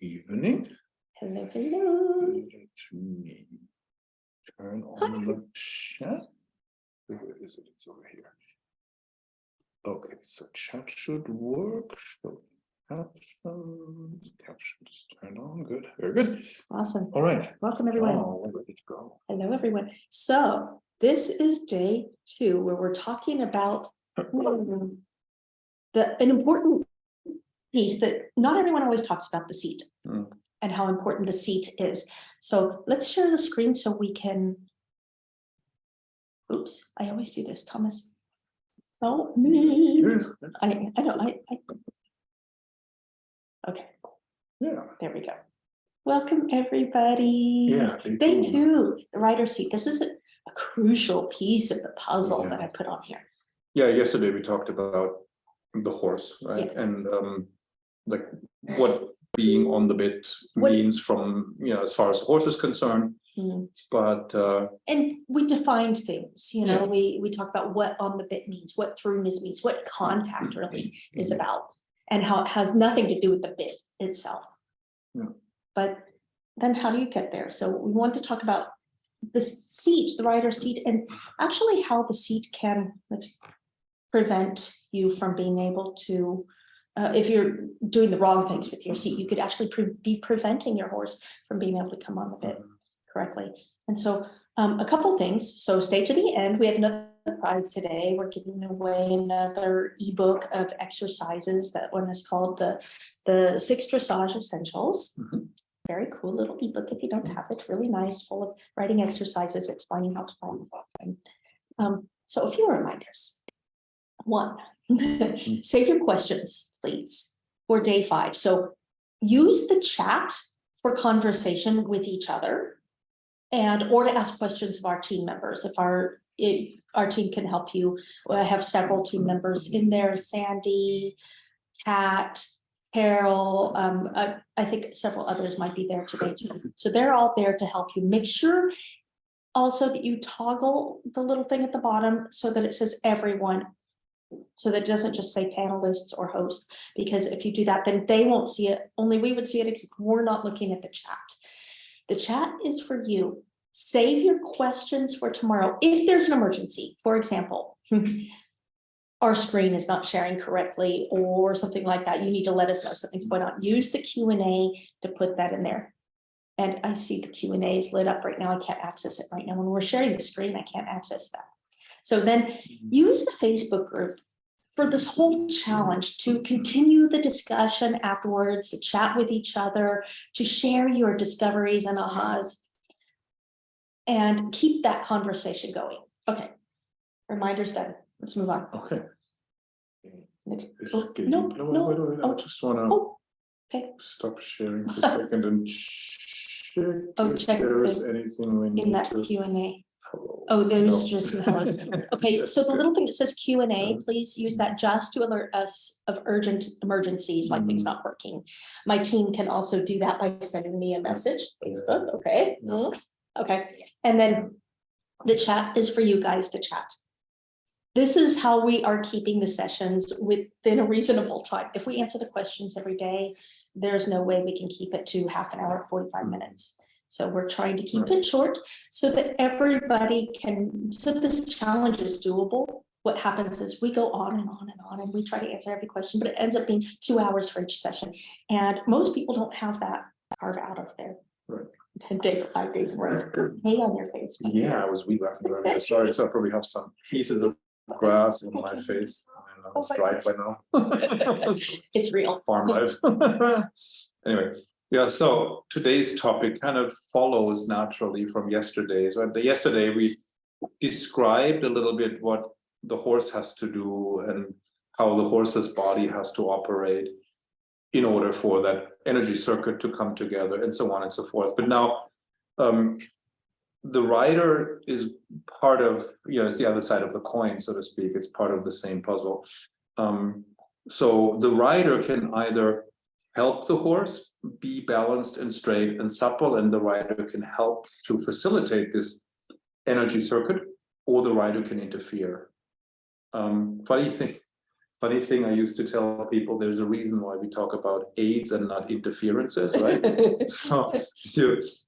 evening. Hello, hello. Let me turn on the chat. Where is it? It's over here. Okay, so chat should work. Show captions. Caption is turned on. Good. Very good. Awesome. All right. Welcome, everyone. Oh, we're ready to go. Hello, everyone. So this is day 2, where we're talking about an important piece that not everyone always talks about, the seat, and how important the seat is. So let's share the screen so we can. Oops, I always do this, Thomas. Oh, me. I know. Okay. Yeah. There we go. Welcome, everybody. Yeah. Day 2, the rider's seat. This is a crucial piece of the puzzle that I put on here. Yeah. Yesterday we talked about the horse, right? Yeah. And like what being on the bit means from, as far as the horse is concerned. But and we defined things, we talked about what on the bit means, what throughness means, what contact really is about, and how it has nothing to do with the bit itself. But then how do you get there? So we want to talk about the seat, the rider's seat, and actually how the seat can prevent you from being able to, if you're doing the wrong things with your seat, you could actually be preventing your horse from being able to come on the bit correctly. And so a couple things. So stay to the end. We have another prize today. We're giving away another ebook of exercises. That one is called the 6 Dressage Essentials. Very cool little ebook if you don't have it. Really nice, full of writing exercises, explaining how to ride. So a few reminders. 1, save your questions, please, for day 5. So use the chat for conversation with each other, or to ask questions of our team members. If our team can help you, I have several team members in there: Sandy, Kat, Carol, I think several others might be there today. So they're all there to help you. Make sure also that you toggle the little thing at the bottom so that it says everyone, so that it doesn't just say panelists or host, because if you do that, then they won't see it. Only we would see it, except we're not looking at the chat. The chat is for you. Save your questions for tomorrow. If there's an emergency, for example, our screen is not sharing correctly or something like that, you need to let us know something's going on. Use the Q&A to put that in there. And I see the Q&A is lit up right now. I can't access it right now. When we're sharing the screen, I can't access that. So then use the Facebook group for this whole challenge, to continue the discussion afterwards, to chat with each other, to share your discoveries and ahas, and keep that conversation going. Okay, reminders done. Let's move on. Okay. Next. No. I just want to stop sharing for a second and check if there's anything we need in that Q&A. Oh, there's just hellos. Okay, so the little thing that says Q&A, please use that just to alert us of urgent emergencies, like things not working. My team can also do that by sending me a message. Facebook, okay. Okay, and then the chat is for you guys to chat. This is how we are keeping the sessions within a reasonable time. If we answer the questions every day, there's no way we can keep it to half an hour, 45 minutes. So we're trying to keep it short so that everybody can, so this challenge is doable. What happens is we go on and on and on, and we try to answer every question, but it ends up being 2 hours for each session. And most people don't have that carved out of their day for 5 days worth. Hey on your face. Yeah, I was weak laughing. Sorry, so I probably have some pieces of grass in my face. It's dry by now. It's real. Farm life. Anyway. Yeah, so today's topic kind of follows naturally from yesterday's. Right? Yesterday we described a little bit what the horse has to do and how the horse's body has to operate in order for that energy circuit to come together, and so on and so forth. But now the rider is part of, it's the other side of the coin, so to speak. It's part of the same puzzle. So the rider can either help the horse be balanced and straight and supple, and the rider can help to facilitate this energy circuit, or the rider can interfere. Funny thing funny thing I used to tell people, there's a reason why we talk about aids and not interferences, right? So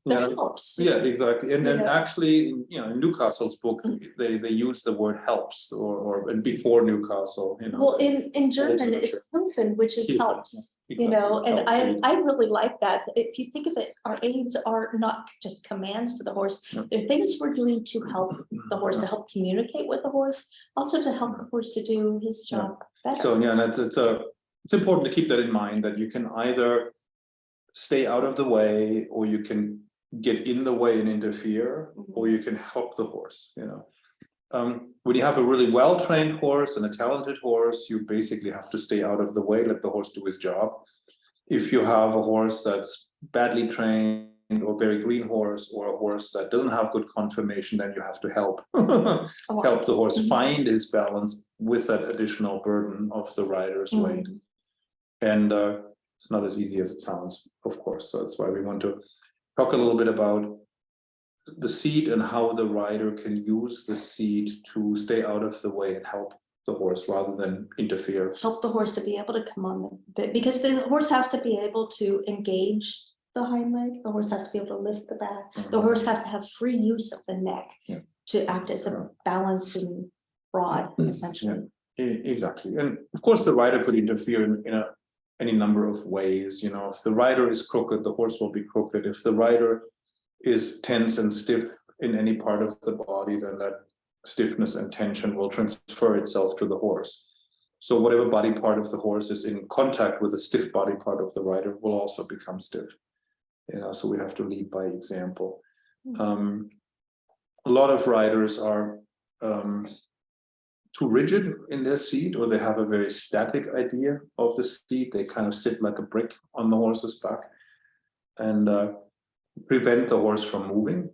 That helps. yeah, exactly. And then Yeah. actually, in Newcastle's book, they use the word helps and before Newcastle, Well, in German, it's helfen, which is Hilfe, helps, yeah, and exactly. Help, aid. I really like that. If you think of it, our aids are not just commands to the horse. Yeah. They're things we're doing to help the horse, to help communicate with the horse, also to help the horse to do his job better. So yeah, and it's important to keep that in mind, that you can either stay out of the way, or you can get in the way and interfere, or you can help the horse, when you have a really well-trained horse and a talented horse, you basically have to stay out of the way, let the horse do his job. If you have a horse that's badly trained, or very green horse, or a horse that doesn't have good conformation, then you have to help help the horse find his balance with that additional burden of the rider's weight. And it's not as easy as it sounds, of course. So that's why we want to talk a little bit about the seat and how the rider can use the seat to stay out of the way and help the horse rather than interfere. Help the horse to be able to come on the bit, because the horse has to be able to engage the hind leg. The horse has to be able to lift the back. The horse has to have free use of the neck to act as a balancing rod, essentially. Exactly. And of course, the rider could interfere in any number of ways. If the rider is crooked, the horse will be crooked. If the rider is tense and stiff in any part of the body, then that stiffness and tension will transfer itself to the horse. So whatever body part of the horse is in contact with the stiff body part of the rider will also become stiff. So we have to lead by example. A lot of riders are too rigid in their seat, or they have a very static idea of the seat. They kind of sit like a brick on the horse's back and prevent the horse from moving.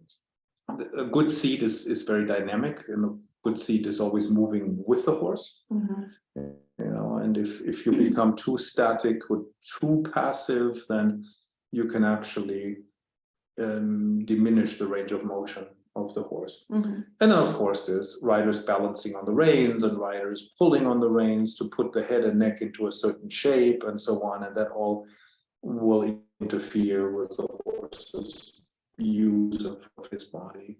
A good seat is very dynamic, and a good seat is always moving with the horse. And if you become too static or too passive, then you can actually diminish the range of motion of the horse. And then of course there's riders balancing on the reins and riders pulling on the reins to put the head and neck into a certain shape and so on, and that all will interfere with the horse's use of his body.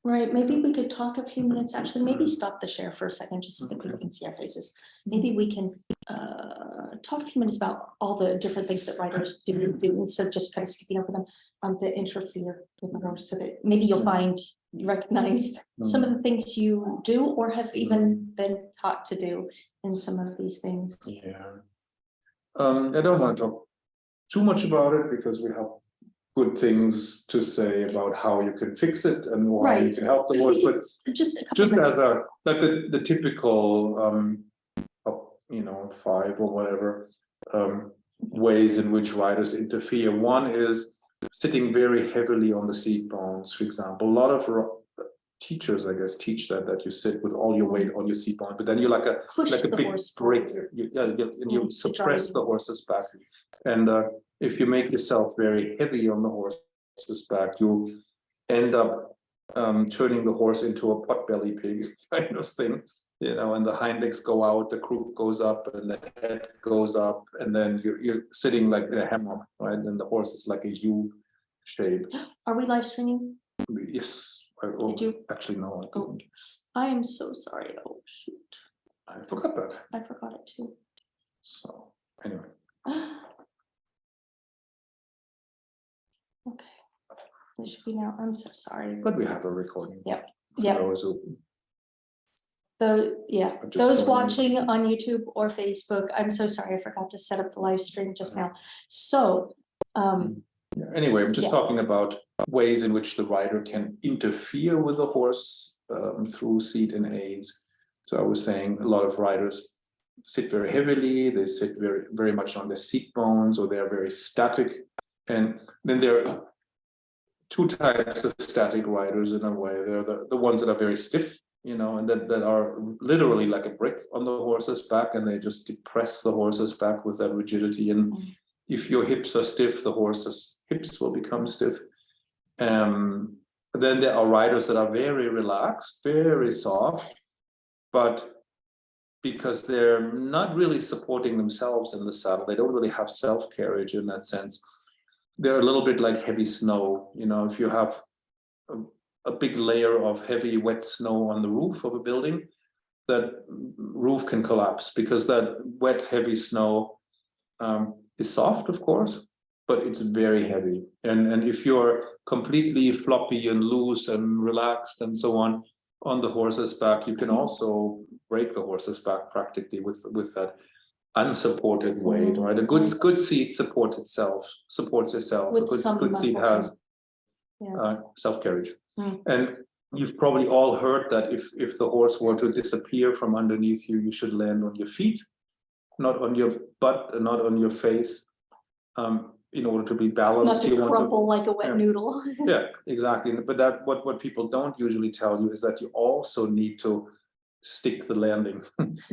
Right, maybe we could talk a few minutes, actually, maybe stop the share for a second, just so that people can see our faces. Maybe we can talk a few minutes about all the different things that riders do, instead of just kind of skipping over them, that interfere with the horse, so that maybe you'll recognize some of the things you do or have even been taught to do in some of these things. I don't want to talk too much about it, because we have good things to say about how you can fix it and why you can help the horse, but just as the typical 5 or whatever ways in which riders interfere. One is sitting very heavily on the seat bones, for example. A lot of teachers, I guess, teach that you sit with all your weight on your seat bone, but then you're like a big brick. You suppress the horse's back, and if you make yourself very heavy on the horse's back, you end up turning the horse into a potbelly pig kind of thing, and the hind legs go out, the croup goes up, and the head goes up, and then you're sitting like in a hammock, right? And the horse is like a U shape. Are we live streaming? Yes. Did you actually no? I didn't. I am so sorry. Oh shoot! I forgot that. I forgot it too. So anyway. Okay. It should be now. I'm so sorry. But we have a recording. Yep. Those watching on YouTube or Facebook, I'm so sorry, I forgot to set up the live stream just now. So anyway, I'm just talking about ways in which the rider can interfere with the horse through seat and aids. So I was saying a lot of riders sit very heavily, they sit very, very much on their seat bones, or they are very static. And then there are two types of static riders in a way. They're the ones that are very stiff, and that are literally like a brick on the horse's back, and they just depress the horse's back with that rigidity. And if your hips are stiff, the horse's hips will become stiff. Then there are riders that are very relaxed, very soft, but because they're not really supporting themselves in the saddle. They don't really have self-carriage in that sense. They're a little bit like heavy snow. You know, if you have a big layer of heavy wet snow on the roof of a building, that roof can collapse because that wet heavy snow is soft, of course, but it's very heavy. And if you're completely floppy and loose and relaxed and so on the horse's back, you can also break the horse's back practically with that unsupported weight. Right, a good seat supports itself. With A good seat has self-carriage. And you've probably all heard that if the horse were to disappear from underneath you, you should land on your feet, not on your butt and not on your face, in order to be balanced. Not to crumple like a wet noodle. Yeah, exactly. But that what people don't usually tell you is that you also need to stick the landing,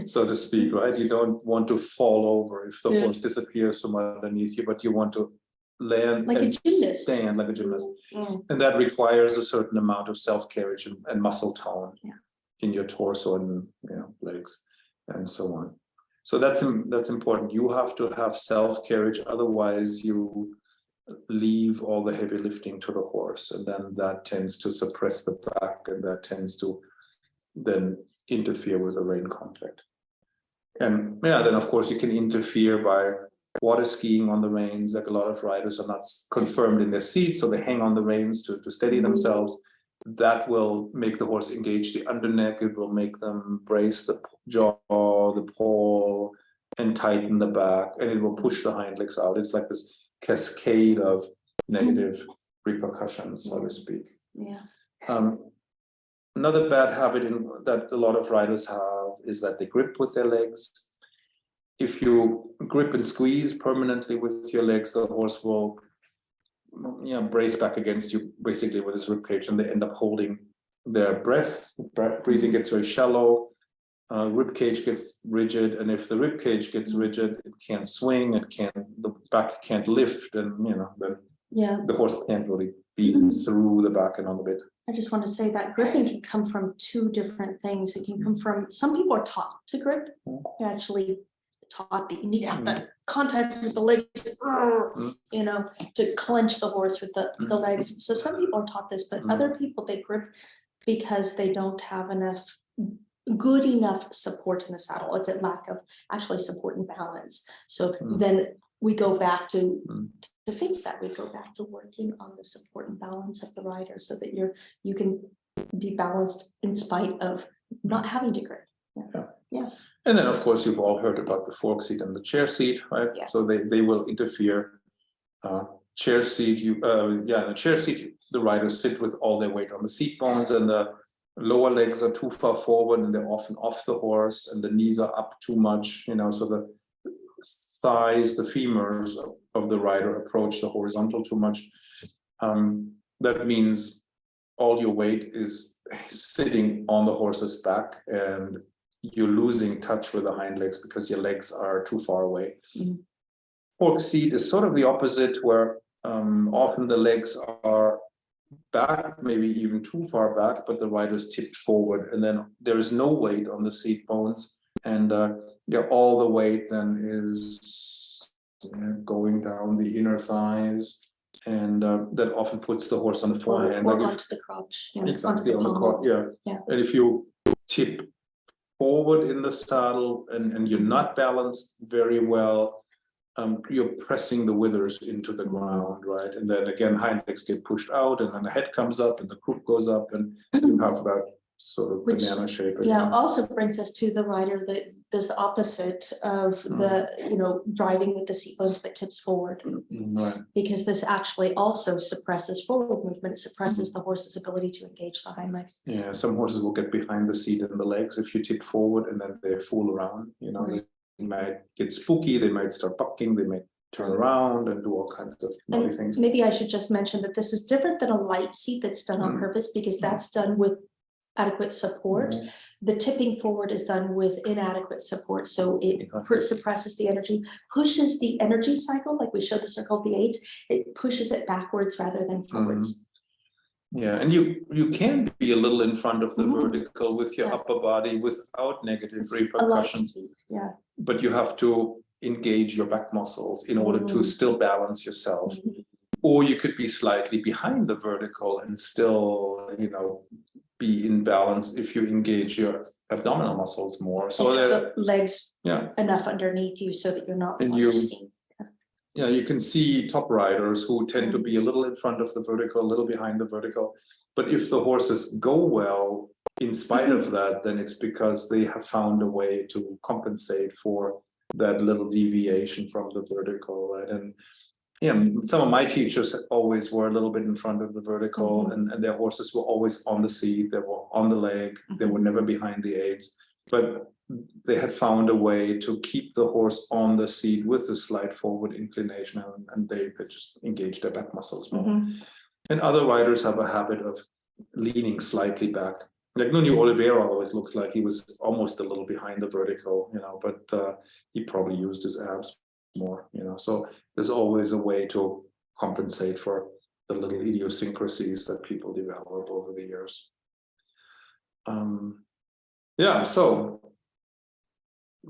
so to speak, right? You don't want to fall over if the horse disappears from underneath you, but you want to land like and a gymnast. stand like a gymnast. And that requires a certain amount of self-carriage and muscle tone in your torso and legs and so on. So that's important. You have to have self-carriage, otherwise you leave all the heavy lifting to the horse, and then that tends to suppress the back, and that tends to then interfere with the rein contact. And then of course you can interfere by water skiing on the reins. Like a lot of riders are not confirmed in their seats, so they hang on the reins to steady themselves. That will make the horse engage the underneck. It will make them brace the jaw, the paw, and tighten the back, and it will push the hind legs out. It's like this cascade of negative repercussions, so to speak. Another bad habit that a lot of riders have is that they grip with their legs. If you grip and squeeze permanently with your legs, the horse will brace back against you basically with his rib cage, and they end up holding their breath. Breathing gets very shallow, rib cage gets rigid, and if the rib cage gets rigid, it can't swing, the back can't lift, and the horse can't really be through the back and on the bit. I just want to say that gripping can come from two different things. It can come from, some people are taught to grip. You're actually taught that you need to have the contact with the legs, to clench the horse with the legs. So some people are taught this, but other people, they grip because they don't have good enough support in the saddle. It's a lack of actually support and balance. So then we go back to fix that. We go back to working on the support and balance of the rider so that you can be balanced in spite of not having to grip. And then, of course, you've all heard about the fork seat and the chair seat, right? So they will interfere. Chair seat, in the chair seat, the riders sit with all their weight on the seat bones, and the lower legs are too far forward, and they're often off the horse, and the knees are up too much, so the thighs, the femurs of the rider approach the horizontal too much. That means all your weight is sitting on the horse's back, and you're losing touch with the hind legs because your legs are too far away. Fork seat is sort of the opposite, where often the legs are back, maybe even too far back, but the rider's tipped forward, and then there is no weight on the seat bones, and all the weight then is going down the inner thighs, and that often puts the horse on the forehand, or onto the crotch. Exactly, on the crotch. And if you tip forward in the saddle and you're not balanced very well, you're pressing the withers into the ground, right? And then again, hind legs get pushed out, and then the head comes up and the croup goes up, and you have that sort of banana shape. Also brings us to the rider that does the opposite of the driving with the seat bones but tips forward, because this actually also suppresses forward movement. It suppresses the horse's ability to engage the hind legs. Some horses will get behind the seat and the legs if you tip forward, and then they fool around. They might get spooky, they might start bucking, they might turn around and do all kinds of naughty things. Maybe I should just mention that this is different than a light seat that's done on purpose, because that's done with adequate support. The tipping forward is done with inadequate support, so it suppresses the energy, pushes the energy cycle, like we showed the circle of the eights. It pushes it backwards rather than forwards. Yeah, and you can be a little in front of the Mhm. vertical with your Yeah. upper body without negative It's a light repercussions, seat, yeah. but you have to engage your back muscles in order to still balance yourself. Mhm. Or you could be slightly behind the vertical and still, be in balance if you engage your abdominal muscles more. So And have that, the legs yeah, enough underneath you so that you're not And water you- skiing. yeah, you can see top riders who tend to be a little in front of the vertical, a little behind the vertical. But if the horses go well, in spite of that, then it's because they have found a way to compensate for that little deviation from the vertical, right? And some of my teachers always were a little bit in front of the vertical, and their horses were always on the seat, they were on the leg, they were never behind the aids. But they had found a way to keep the horse on the seat with a slight forward inclination, and they just engage their back muscles more. And other riders have a habit of leaning slightly back. Like Nuno Oliveira always looks like he was almost a little behind the vertical, but he probably used his abs more, So there's always a way to compensate for the little idiosyncrasies that people develop over the years. So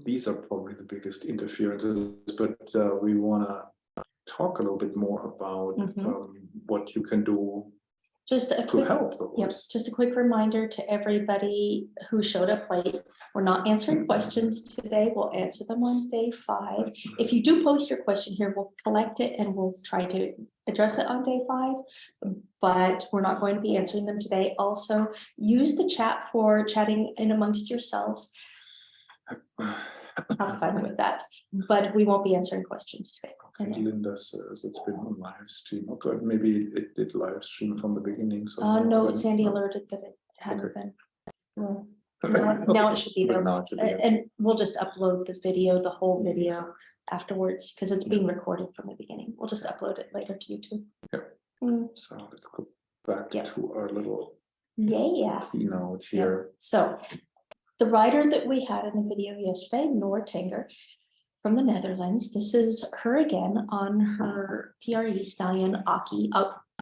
these are probably the biggest interferences, but we want to talk a little bit more about what you can do Just a to quick, help the horse. just a quick reminder to everybody who showed up late. We're not answering questions today. We'll answer them on day 5. If you do post your question here, we'll collect it and we'll try to address it on day 5, but we're not going to be answering them today. Also, use the chat for chatting in amongst yourselves. Have fun with that, but we won't be answering questions today. Okay, Linda says it's been on live stream. Okay, maybe it did live stream from the beginning. So No, Sandy alerted that it hadn't been. Well, now it should be there. Now it should be there. And we'll just upload the video, the whole video afterwards, because it's being recorded from the beginning. We'll just upload it later to YouTube. So let's go back to our little keynote here. So the rider that we had in the video yesterday, Noor Tanger from the Netherlands. This is her again on her PRE stallion Aki,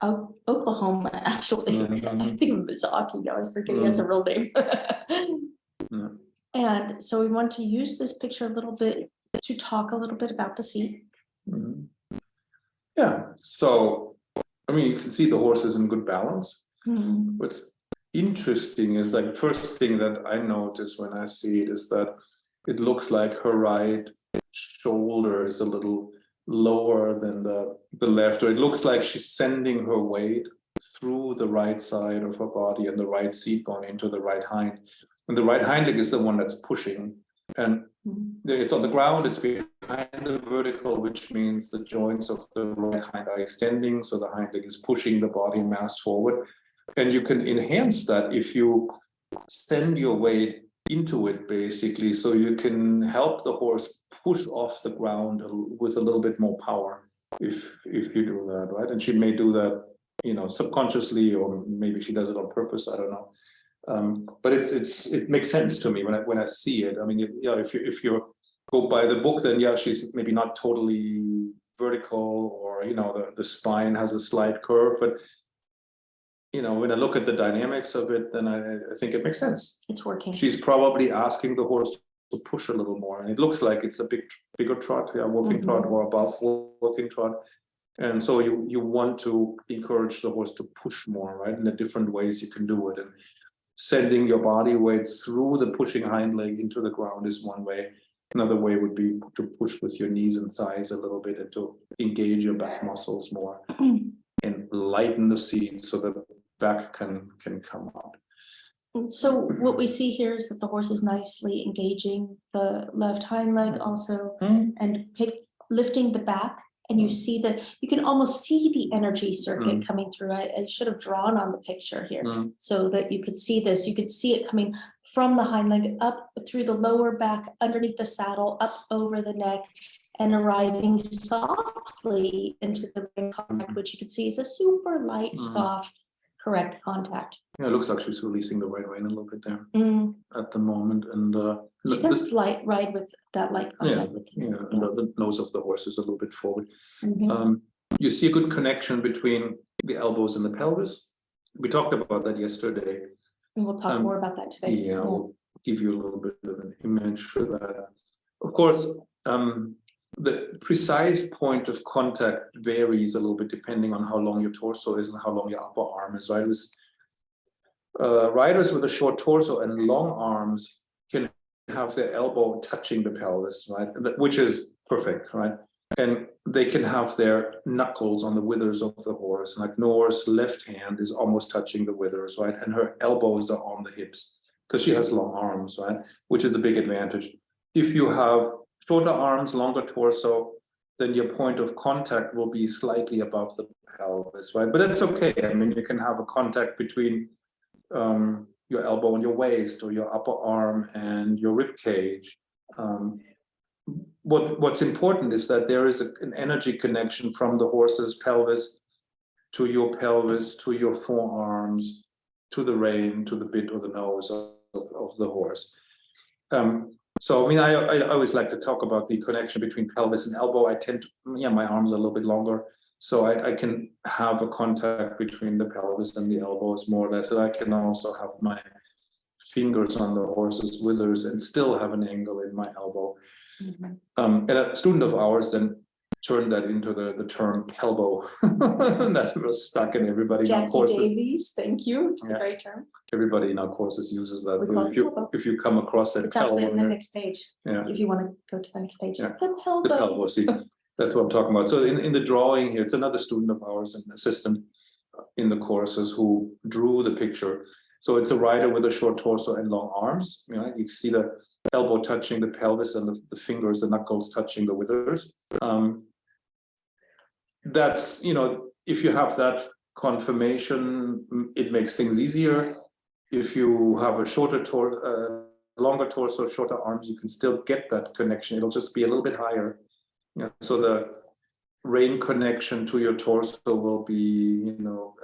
Oklahoma, actually. I think it was Aki now, I forget he has a real name. And so we want to use this picture a little bit to talk a little bit about the seat. Yeah, so you can see the horse is in good balance. What's interesting is like the first thing that I notice when I see it is that it looks like her right shoulder is a little lower than the left, or it looks like she's sending her weight through the right side of her body and the right seat bone into the right hind. And the right hind leg is the one that's pushing, and it's on the ground, it's behind the vertical, which means the joints of the right hind are extending, so the hind leg is pushing the body mass forward. And you can enhance that if you send your weight into it, basically, so you can help the horse push off the ground with a little bit more power if you do that, right? And she may do that, subconsciously, or maybe she does it on purpose, I don't know. But it makes sense to me when I see it. If you go by the book, then she's maybe not totally vertical, or the spine has a slight curve, but when I look at the dynamics of it, then I think it makes sense. It's working. She's probably asking the horse to push a little more, and it looks like it's a bigger trot, walking trot, or above walking trot. And so you want to encourage the horse to push more, right? And the different ways you can do it, and sending your body weight through the pushing hind leg into the ground is one way. Another way would be to push with your knees and thighs a little bit, and to engage your back muscles more and lighten the seat so that back can come out. And so what we see here is that the horse is nicely engaging the left hind leg also, and lifting the back. And you see that you can almost see the energy circuit coming through. I should have drawn on the picture here so that you could see this. You could see it coming from the hind leg up through the lower back, underneath the saddle, up over the neck, and arriving softly into the ring contact, which you can see is a super light, soft, correct contact. Yeah, it looks like she's releasing the right rein a little bit there at the moment, and she does ride with that light contact. And the nose of the horse is a little bit forward. You see a good connection between the elbows and the pelvis. We talked about that yesterday. And we'll talk more about that today. Yeah, we'll give you a little bit of an image for that. Of course, the precise point of contact varies a little bit depending on how long your torso is and how long your upper arm is, right? Riders with a short torso and long arms can have their elbow touching the pelvis, right? Which is perfect, right? And they can have their knuckles on the withers of the horse. Like Nora's left hand is almost touching the withers, right? And her elbows are on the hips because she has long arms, right? Which is a big advantage. If you have shorter arms, longer torso, then your point of contact will be slightly above the pelvis, right? But that's okay. I mean, you can have a contact between your elbow and your waist, or your upper arm and your rib cage. What's important is that there is an energy connection from the horse's pelvis to your pelvis, to your forearms, to the rein, to the bit or the nose of the horse. So I mean, I always like to talk about the connection between pelvis and elbow. I tend to, my arms are a little bit longer, so I can have a contact between the pelvis and the elbows more or less, and I can also have my fingers on the horse's withers and still have an angle in my elbow. And a student of ours then turned that into the term pelbo. That was stuck in everybody in our courses. Jackie Davies, thank you. It's a great term. Everybody in our courses uses that. We call it pelbo. If you come across that It's actually pelbo, on the next page. yeah, If you want to go to the next page. Yeah. The the pelbo. pelbo, see, that's what I'm talking about. So in the drawing here, it's another student of ours, an assistant in the courses, who drew the picture. So it's a rider with a short torso and long arms. You know, you see the elbow touching the pelvis and the fingers, the knuckles touching the withers. That's, if you have that confirmation, it makes things easier. If you have a longer torso, shorter arms, you can still get that connection. It'll just be a little bit higher. So the rein connection to your torso will be,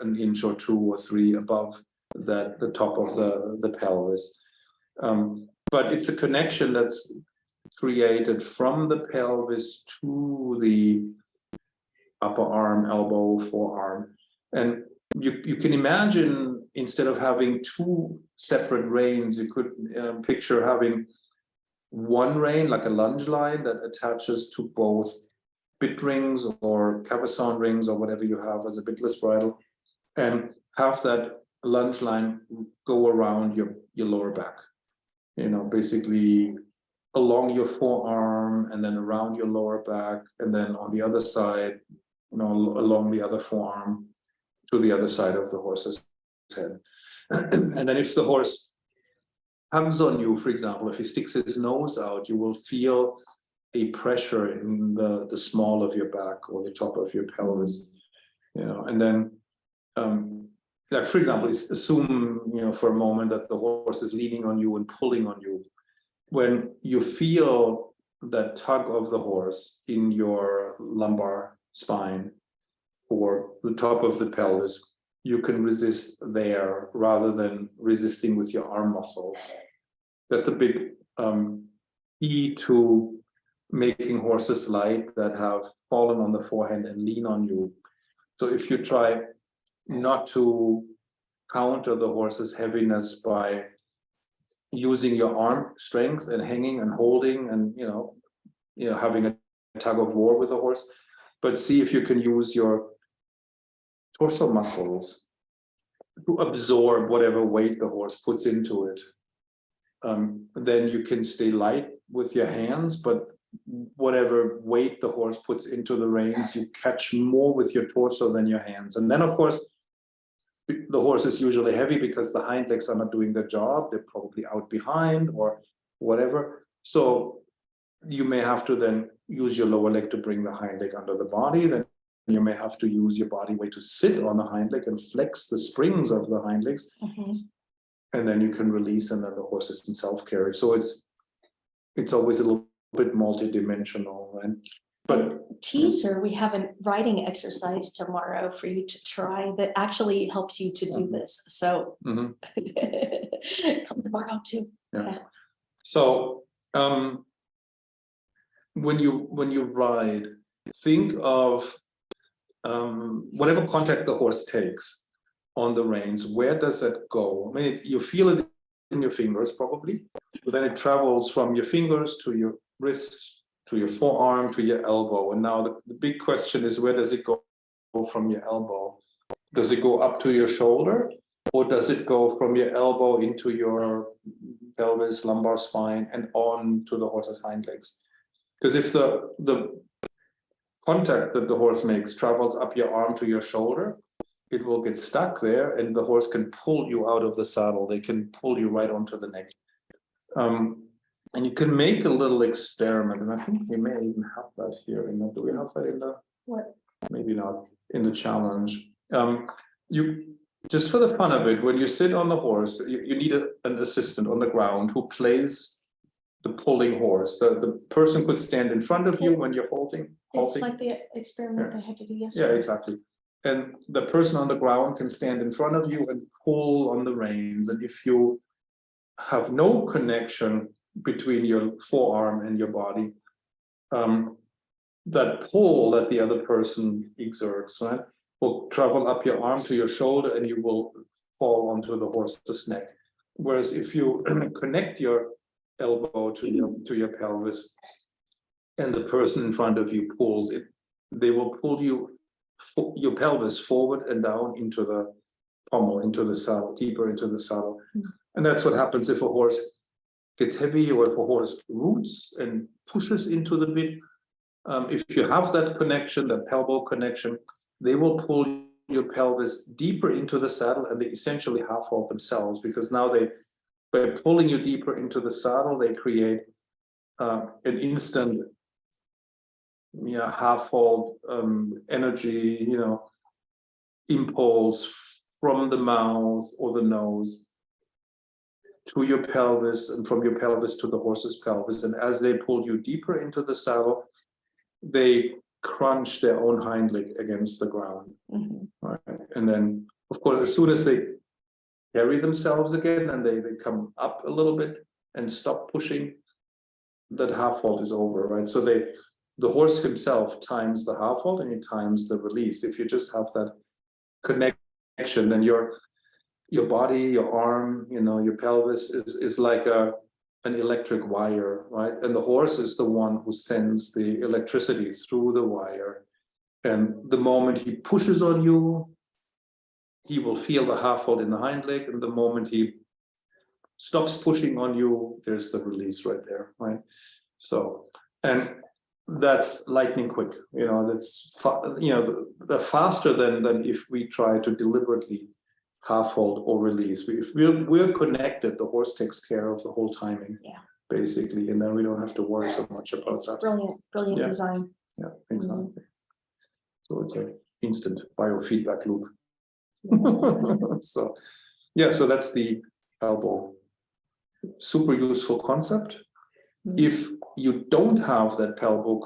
an inch or 2 or 3 above the top of the pelvis. But it's a connection that's created from the pelvis to the upper arm, elbow, forearm. And you can imagine, instead of having 2 separate reins, you could picture having one rein, like a lunge line, that attaches to both bit rings or cabeçon rings or whatever you have as a bitless bridle, and have that lunge line go around your lower back. Basically along your forearm and then around your lower back, and then on the other side, along the other forearm to the other side of the horse's head. And then if the horse comes on you, for example, if he sticks his nose out, you will feel a pressure in the small of your back or the top of your pelvis. And then like, for example, assume, for a moment that the horse is leaning on you and pulling on you. When you feel that tug of the horse in your lumbar spine or the top of the pelvis, you can resist there rather than resisting with your arm muscles. That's a big key to making horses light that have fallen on the forehand and lean on you. So if you try not to counter the horse's heaviness by using your arm strength and hanging and holding and having a tug of war with the horse, but see if you can use your torso muscles to absorb whatever weight the horse puts into it. Then you can stay light with your hands, but whatever weight the horse puts into the reins, you catch more with your torso than your hands. And then, of course, the horse is usually heavy because the hind legs are not doing their job. They're probably out behind or whatever. So you may have to then use your lower leg to bring the hind leg under the body. Then you may have to use your body weight to sit on the hind leg and flex the springs of the hind legs. And then you can release, and then the horse is in self-carry. So it's always a little bit multi-dimensional. Right? But teaser, we have a writing exercise tomorrow for you to try that actually helps you to do this. So come tomorrow too. Yeah. So when you ride, think of whatever contact the horse takes. on the reins, where does that go? I mean, you feel it in your fingers probably, but then it travels from your fingers to your wrists, to your forearm, to your elbow. And now the big question is, where does it go from your elbow? Does it go up to your shoulder, or does it go from your elbow into your pelvis, lumbar spine, and on to the horse's hind legs? Because if the contact that the horse makes travels up your arm to your shoulder, it will get stuck there, and the horse can pull you out of the saddle. They can pull you right onto the neck. And you can make a little experiment, and I think we may even have that here. Do we have that in the? What? Maybe not in the challenge. You just for the fun of it, when you sit on the horse, you need an assistant on the ground who plays the pulling horse. The person could stand in front of you when you're halting. It's like the experiment they had to do yesterday. Yeah, exactly. And the person on the ground can stand in front of you and pull on the reins. And if you have no connection between your forearm and your body, that pull that the other person exerts, right, will travel up your arm to your shoulder, and you will fall onto the horse's neck. Whereas if you connect your elbow to your pelvis, and the person in front of you pulls it, they will pull your pelvis forward and down into the pommel, into the saddle, deeper into the saddle. And that's what happens if a horse gets heavy, or if a horse roots and pushes into the bit. If you have that connection, that pelvic connection, they will pull your pelvis deeper into the saddle, and they essentially half-halt themselves, because now by pulling you deeper into the saddle, they create an instant half-halt energy, impulse from the mouth or the nose to your pelvis, and from your pelvis to the horse's pelvis. And as they pull you deeper into the saddle, they crunch their own hind leg against the ground. Right? And then, of course, as soon as they carry themselves again and they come up a little bit and stop pushing, that half-halt is over, right? So the horse himself times the half-halt, and he times the release. If you just have that connection, then your body, your arm, your pelvis is like an electric wire, right? And the horse is the one who sends the electricity through the wire. And the moment he pushes on you, he will feel the half-halt in the hind leg. And the moment he stops pushing on you, there's the release right there, right? So, and that's lightning quick, that's, the faster than if we try to deliberately half-halt or release. If we're connected, the horse takes care of the whole timing, basically, and then we don't have to worry so much about that. Brilliant design. Yeah, exactly. So it's an instant biofeedback loop. So that's the elbow. Super useful concept. If you don't have that pelvic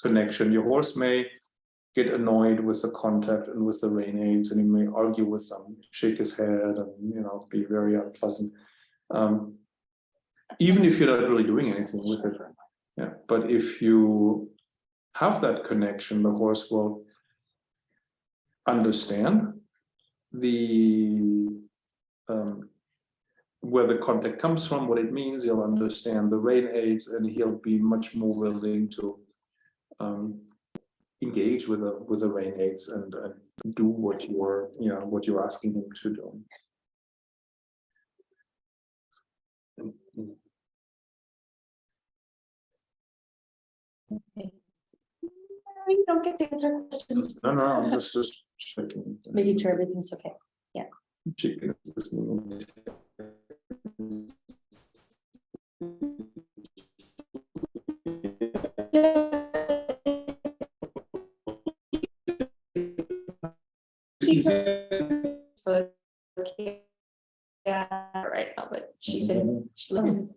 connection, your horse may get annoyed with the contact and with the rein aids, and he may argue with them, shake his head, and be very unpleasant. Even if you're not really doing anything with it. Yeah. But if you have that connection, the horse will understand where the contact comes from, what it means. He'll understand the rein aids, and he'll be much more willing to engage with the rein aids and do what you're asking him to do. Okay. You don't get to answer questions. No, I'm just checking. Making sure everything's okay. Yeah. Chicken is listening. So, okay. Yeah, right now, but she said she loves it.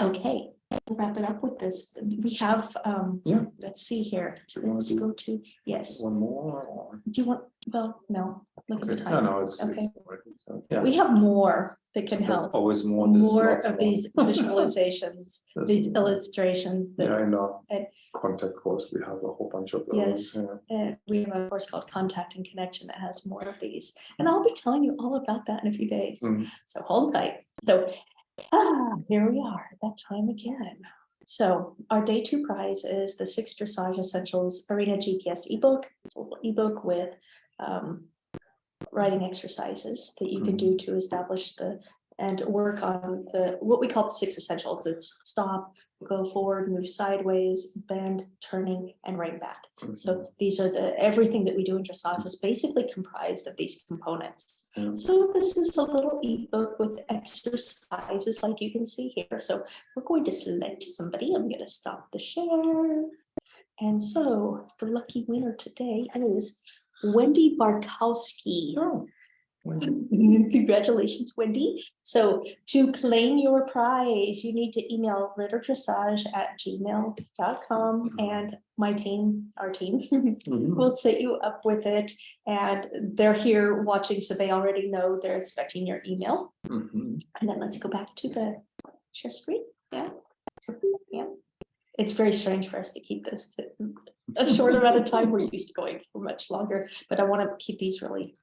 Okay, we'll wrap it up with this. We have, let's see here. Let's go to, yes. One more? Or? Do you want, well, no, look at the time. No, it's okay. yeah. We have more, that can There's help. always more. More of these visualizations, There's these more. illustrations. Yeah, in our and- contact course, we have a whole bunch of those. Yes. Yeah. And we have a course called Contact and Connection that has more of these. And I'll be telling you all about that in a few days. Mm. So hold tight. So here we are at that time again. So our day 2 prize is the 6 Dressage Essentials Arena GPS ebook. It's a little ebook with writing exercises that you can do to establish and work on what we call the 6 essentials. It's stop, go forward, move sideways, bend, turning, and rein back. So these are everything that we do in dressage is basically comprised of these components. Yeah. So this is a little ebook with exercises like you can see here. So we're going to select somebody. I'm going to stop the share. And so the lucky winner today is Wendy Barkowski. Oh. Congratulations, Wendy. So to claim your prize, you need to email ritterdressage@gmail.com and our team will set you up with it. And they're here watching, so they already know they're expecting your email. And then let's go back to the share screen. Yeah. It's very strange for us to keep this to a short amount of time. We're used to going for much longer, but I want to keep these really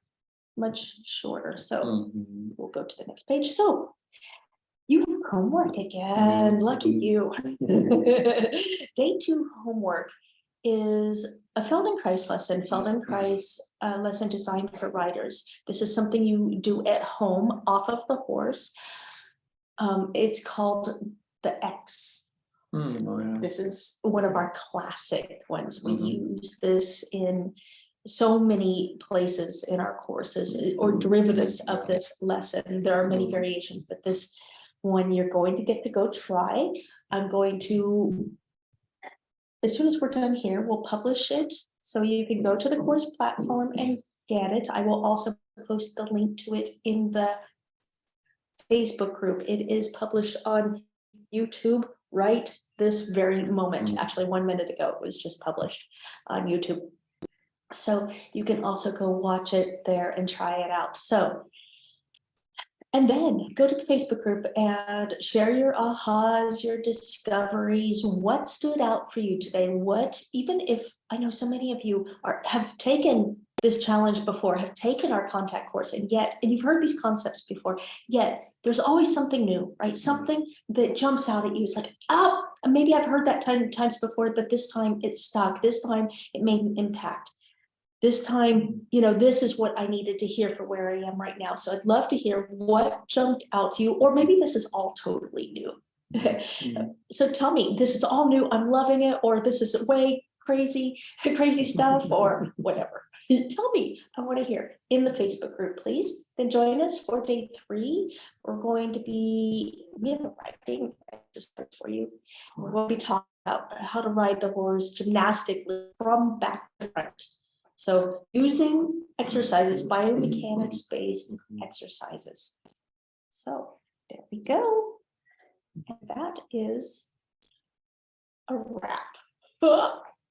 much shorter. So we'll go to the next page. So you have homework again. Lucky you. Day 2 homework is a Feldenkrais lesson. Feldenkrais lesson designed for riders. This is something you do at home off of the horse. It's called the X. This is one of our classic ones. We use this in so many places in our courses or derivatives of this lesson. There are many variations, but this one you're going to get to go try. I'm going to, as soon as we're done here, we'll publish it. So you can go to the course platform and get it. I will also post the link to it in the Facebook group. It is published on YouTube right this very moment. Actually, 1 minute ago, it was just published on YouTube. So you can also go watch it there and try it out. So, and then go to the Facebook group and share your ahas, your discoveries, what stood out for you today. Even if I know so many of you have taken this challenge before, have taken our contact course, and you've heard these concepts before, yet there's always something new, right? Something that jumps out at you. It's like, oh, maybe I've heard that times before, but this time it stuck. This time it made an impact. This time, this is what I needed to hear for where I am right now. So I'd love to hear what jumped out to you, or maybe this is all totally new. So tell me, this is all new, I'm loving it, or this is way crazy stuff, or whatever. Tell me, I want to hear in the Facebook group, please. Then join us for day 3. We're going to we have a writing exercise for you. We'll be talking about how to ride the horse gymnastically from back to front. So using exercises, biomechanics based exercises. So there we go. And that is a wrap.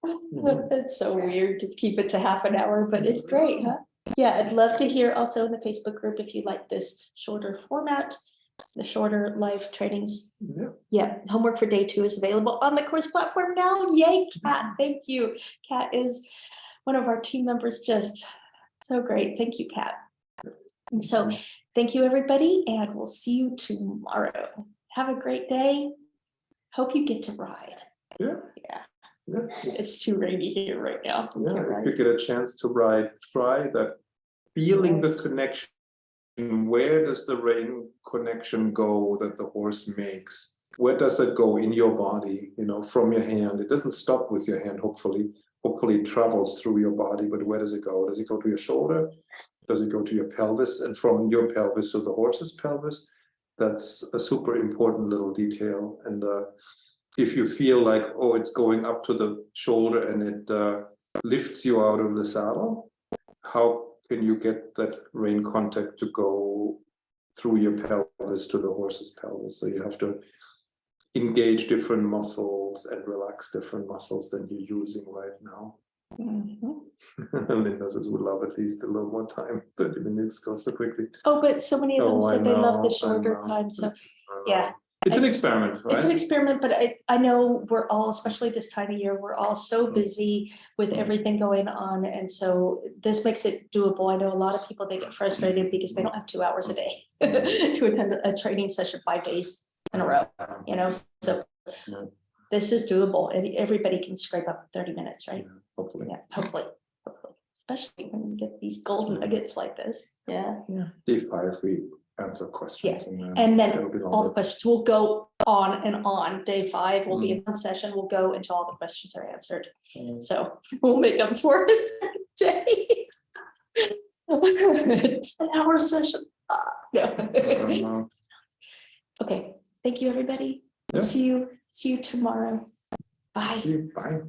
It's so weird to keep it to half an hour, but it's great, huh? Yeah, I'd love to hear also in the Facebook group if you like this shorter format, the shorter live trainings. Yeah, homework for day 2 is available on the course platform now. Yay, Kat, thank you. Kat is one of our team members, just so great. Thank you, Kat. And so thank you, everybody, and we'll see you tomorrow. Have a great day. Hope you get to ride. Yeah. It's too rainy here right now. If you get a chance to ride, try that. Feeling the connection. Where does the rein connection go that the horse makes? Where does it go in your body, from your hand? It doesn't stop with your hand, hopefully it travels through your body, but where does it go? Does it go to your shoulder? Does it go to your pelvis? And from your pelvis to the horse's pelvis? That's a super important little detail. And if you feel like, oh, it's going up to the shoulder and it lifts you out of the saddle, how can you get that rein contact to go through your pelvis to the horse's pelvis? So you have to engage different muscles and relax different muscles than you're using right now. Mhm. Linda says we love at least a little more time. 30 minutes goes so quickly. Oh, but so many of them Oh, I said they love the know, I shorter know. time, so, I know. yeah. It's an experiment, right? It's an experiment, but I know we're all, especially this time of year, we're all so busy with everything going on. And so this makes it doable. I know a lot of people, they get frustrated because they don't have 2 hours a day to attend a training session 5 days in a row, you know, so Yeah. this is doable and everybody can scrape up 30 minutes, right? Yeah, hopefully. Yeah, hopefully, especially when you get these golden nuggets like this, yeah. Day 5, we answer questions. And then it'll be all the longer. questions will go on and on. Day 5 will be a fun session, will go until all the questions are answered. So we'll make them for a day. 10-hour session. No. Okay, thank you, everybody. Yeah. See you tomorrow. Bye. Thank you. Bye.